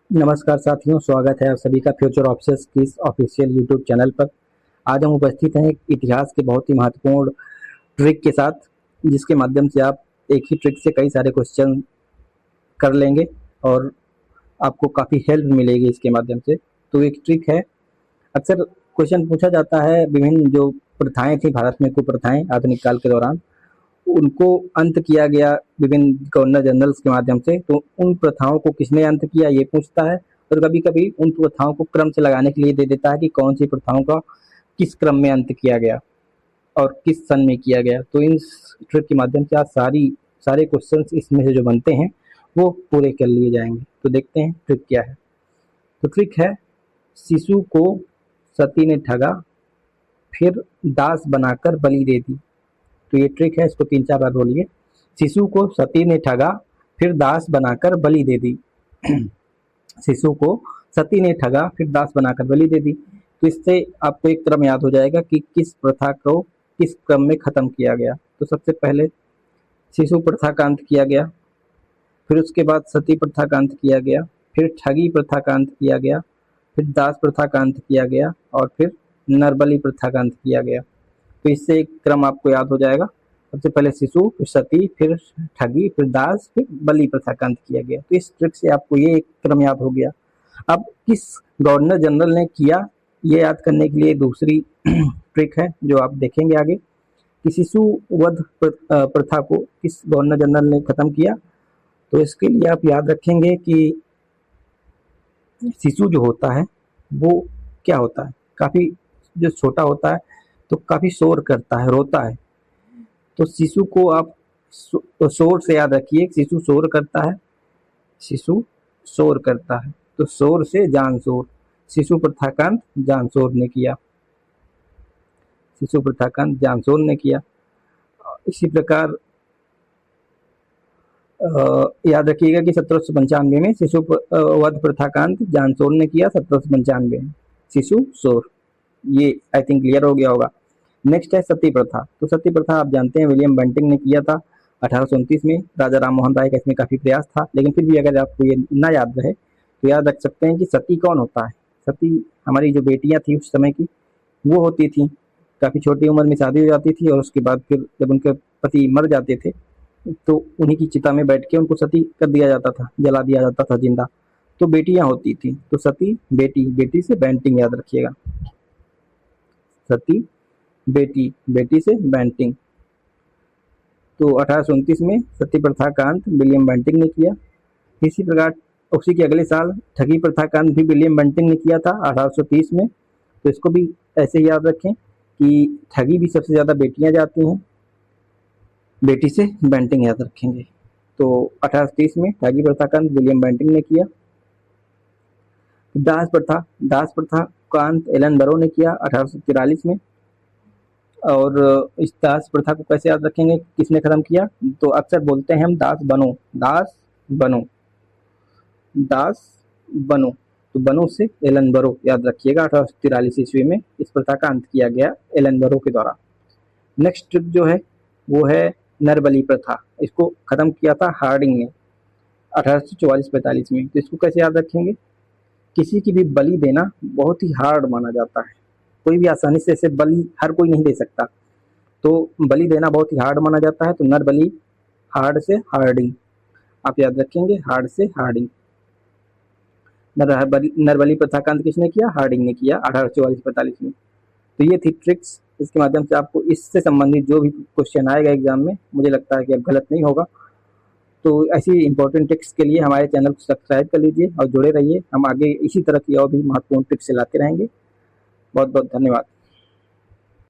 नमस्कार साथियों, स्वागत है आप सभी का फ्यूचर ऑप्शंस की इस ऑफिशियल यूट्यूब चैनल पर। आज हम उपस्थित हैं एक इतिहास के बहुत ही महत्वपूर्ण ट्रिक के साथ, जिसके माध्यम से आप एक ही ट्रिक से कई सारे क्वेश्चन कर लेंगे और आपको काफ़ी हेल्प मिलेगी इसके माध्यम से। तो एक ट्रिक है, अक्सर क्वेश्चन पूछा जाता है, विभिन्न जो प्रथाएं थी भारत में, कुप्रथाएं आधुनिक काल के दौरान, उनको अंत किया गया विभिन्न गवर्नर जनरल्स के माध्यम से। तो उन प्रथाओं को किसने अंत किया ये पूछता है, और कभी कभी उन प्रथाओं को क्रम से लगाने के लिए दे देता है कि कौन सी प्रथाओं का किस क्रम में अंत किया गया और किस सन में किया गया। तो इन ट्रिक के माध्यम से आज सारे क्वेश्चंस इसमें से जो बनते हैं वो पूरे कर लिए जाएंगे। तो देखते हैं ट्रिक क्या है। तो ट्रिक है, शिशु को सती ने ठगा, फिर दास बनाकर बलि दे दी। तो ये ट्रिक है, इसको 3-4 बार बोलिए। शिशु को सती ने ठगा, फिर दास बनाकर बलि दे दी। शिशु को सती ने ठगा, फिर दास बनाकर बलि दे दी। तो इससे आपको एक क्रम याद हो जाएगा कि किस प्रथा को किस क्रम में खत्म किया गया। तो सबसे पहले शिशु प्रथा का अंत किया गया, फिर उसके बाद सती प्रथा का अंत किया गया, फिर ठगी प्रथा का अंत किया गया, फिर दास प्रथा का अंत किया गया, और फिर नरबली प्रथा का अंत किया गया। तो इससे एक क्रम आपको याद हो जाएगा। सबसे पहले शिशु, फिर सती, फिर ठगी, फिर दास, फिर बलि प्रथा का अंत किया गया। तो इस ट्रिक से आपको ये एक क्रम याद हो गया। अब किस गवर्नर जनरल ने किया, ये याद करने के लिए दूसरी ट्रिक है जो आप देखेंगे आगे, कि शिशु वध प्रथा को किस गवर्नर जनरल ने खत्म किया। तो इसके लिए आप याद रखेंगे कि शिशु जो होता है वो क्या होता है, काफी जो छोटा होता है तो काफी शोर करता है, रोता है। तो शिशु को आप शोर से याद रखिए, शिशु शोर करता है, शिशु शोर करता है। तो शोर से जान शोर, शिशु प्रथा का अंत जान शोर ने किया, शिशु प्रथा का अंत जान शोर ने किया। इसी प्रकार याद रखिएगा कि 1795 में शिशु वध प्रथा का अंत जान शोर ने किया। 1795 शिशु शोर, ये आई थिंक क्लियर हो गया होगा। नेक्स्ट है सती प्रथा। तो सती प्रथा आप जानते हैं विलियम बेंटिंग ने किया था 1829 में। राजा राम मोहन राय का इसमें काफी प्रयास था, लेकिन फिर भी अगर आपको ये ना याद रहे तो याद रख सकते हैं कि सती कौन होता है। सती हमारी जो बेटियां थी उस समय की, वो होती थी, काफी छोटी उम्र में शादी हो जाती थी, और उसके बाद फिर जब उनके पति मर जाते थे तो उन्हीं की चिता में बैठ के उनको सती कर दिया जाता था, जला दिया जाता था जिंदा। तो बेटियां होती थी, तो सती बेटी, बेटी से बेंटिंग याद रखिएगा, सती बेटी, बेटी से बेंटिंग। तो 1829 में सती प्रथा का अंत विलियम बेंटिंग ने किया। इसी प्रकार उसी के अगले साल ठगी प्रथा का अंत भी विलियम बेंटिंग ने किया था 1830 में। तो इसको भी ऐसे ही याद रखें कि ठगी भी सबसे ज्यादा बेटियां जाती हैं, बेटी से बेंटिंग याद रखेंगे। तो 1830 में ठगी प्रथा का अंत विलियम बेंटिंग ने किया। दास प्रथा, दास प्रथा का अंत एलन बरो ने किया 1843 में। और इस दास प्रथा को कैसे याद रखेंगे, किसने खत्म किया। तो अक्सर बोलते हैं हम दास बनो, दास बनो, दास बनो। तो बनो से एलन बरो याद रखिएगा। 1843 ईस्वी में इस प्रथा का अंत किया गया एलन बरो के द्वारा। नेक्स्ट ट्रिक जो है वो है नरबली प्रथा। इसको खत्म किया था हार्डिंग ने 1844-45 में। तो इसको कैसे याद रखेंगे, किसी की भी बलि देना बहुत ही हार्ड माना जाता है, कोई भी आसानी से इसे बलि हर कोई नहीं दे सकता। तो बलि देना बहुत ही हार्ड माना जाता है। तो नर बलि, हार्ड से हार्डिंग, आप याद रखेंगे, हार्ड से हार्डिंग। नर बलि प्रथा का अंत किसने किया, हार्डिंग ने किया 1844-45 में। तो ये थी ट्रिक्स, इसके माध्यम से आपको इससे संबंधित जो भी क्वेश्चन आएगा एग्जाम में, मुझे लगता है कि अब गलत नहीं होगा। तो ऐसी इंपॉर्टेंट ट्रिक्स के लिए हमारे चैनल को सब्सक्राइब कर लीजिए और जुड़े रहिए। हम आगे इसी तरह की और भी महत्वपूर्ण ट्रिक्स लाते रहेंगे। बहुत बहुत धन्यवाद।